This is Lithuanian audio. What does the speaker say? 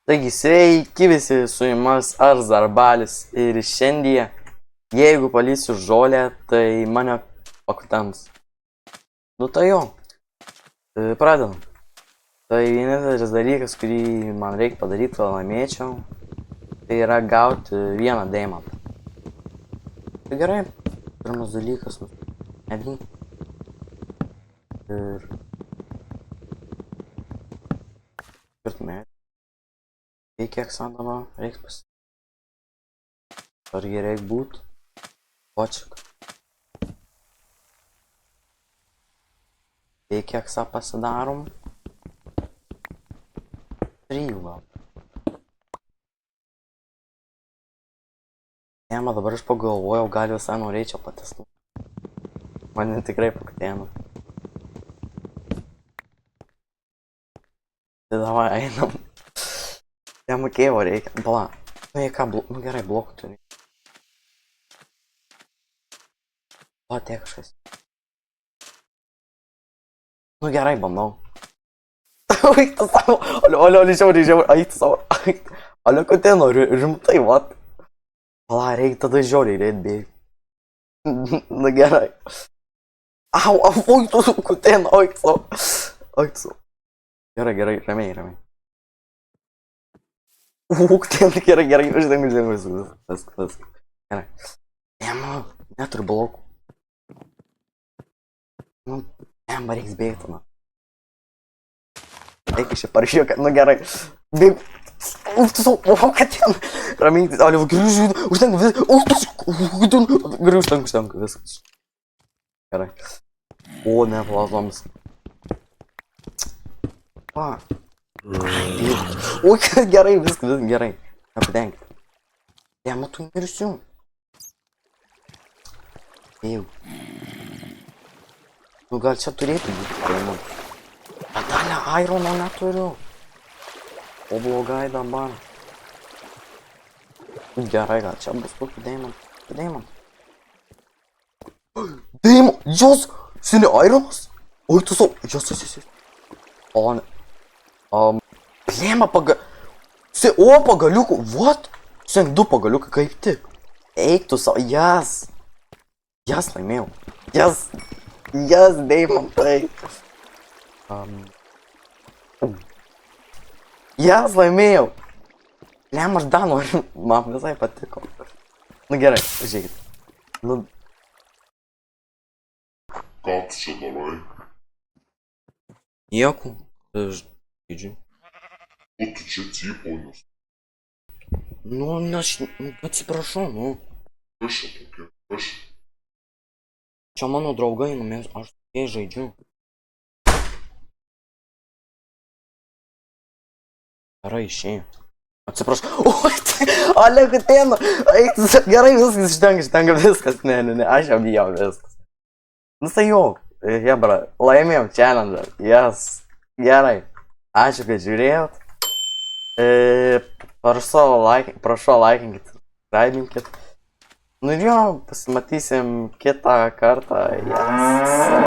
Taigi sveiki visi, su jumis aš Zarbalis ir šiandien, jeigu palysiu žolę, tai mane pakutens. Nu tai jo, pradedam. Tai vienintelis dalykas, kurį man reikia padaryti, kad laimėčiau, tai yra gauti vieną deimantą. Tai gerai, pirmas dalykas, medį. Ir... medį. Tai kiek sandama reiks pasitikti. Argi reik būt? Počik. Tai kiek sa pasidarom? 3 gal. Jama, dabar aš pagalvojau, gal visai norėčiau patestuoti. Mane tikrai pakutėna. Tai davai einam. Jam kėvo reikia. Pala. Nu jei ką, nu gerai, blokų turi. O, tiek kažkas. Nu gerai, bandau. Eik tu savo. Olio, žiauriai. Eik tu savo. Olio, kad ten noriu. Rimtai, vat. Pala, reikia tada žiauriai reit bėgti. Nu gerai. Au, eik tu, kad ten, eik tu savo. Eik tu savo. Gerai, ramiai. Ten gerai, uždengiu. Viskas. Gerai. Neturiu blokų. Nu, reiks bėgti, na. Eik iš čia parašyk, nu gerai. Bėg. Kad ten. Ramiai, Olio, grįžu, užtenka, viskas. Gerai. O, ne, plazmomis. Va. Oi, gerai, viskas gerai. Nepatenkit. Jama, tu mirsiu. Jau. Nu, gal čia turėtų būti. Patalę Irono neturiu. O blogai dabar. Gerai, gal čia bus kokį deimantą. Jos! Seni Ironas? Oi, tu savo. Jos. O, ne. Plėma O, pagaliukų, what? Sen 2 pagaliukai kaip tik. Eik tu savo, jas laimėjau. Jas, deimantai. Jas laimėjau. Plėma, aš dar noriu, man visai patiko. Nu gerai, žiūrėkit. Nu. Ką tu čia darai? Nieko, aš žaidžiu. O tu čia cyponis. Nu, atsiprašau, nu. Kas čia tokia? Kas čia? Čia mano draugai, nu, aš tokiai žaidžiu. Gerai, išėjau. Atsiprašau. Oi, Olio, kad ten. Gerai, viskas ištenka, viskas. Ne, aš jau bijau viskas. Nu, tai jau, hebra, laimėjom challenge. Yes. Gerai. Ačiū, kad žiūrėjot. Prašau, laikinkit, subscribinkit. Nu ir jo, pasimatysim kitą kartą. Yes.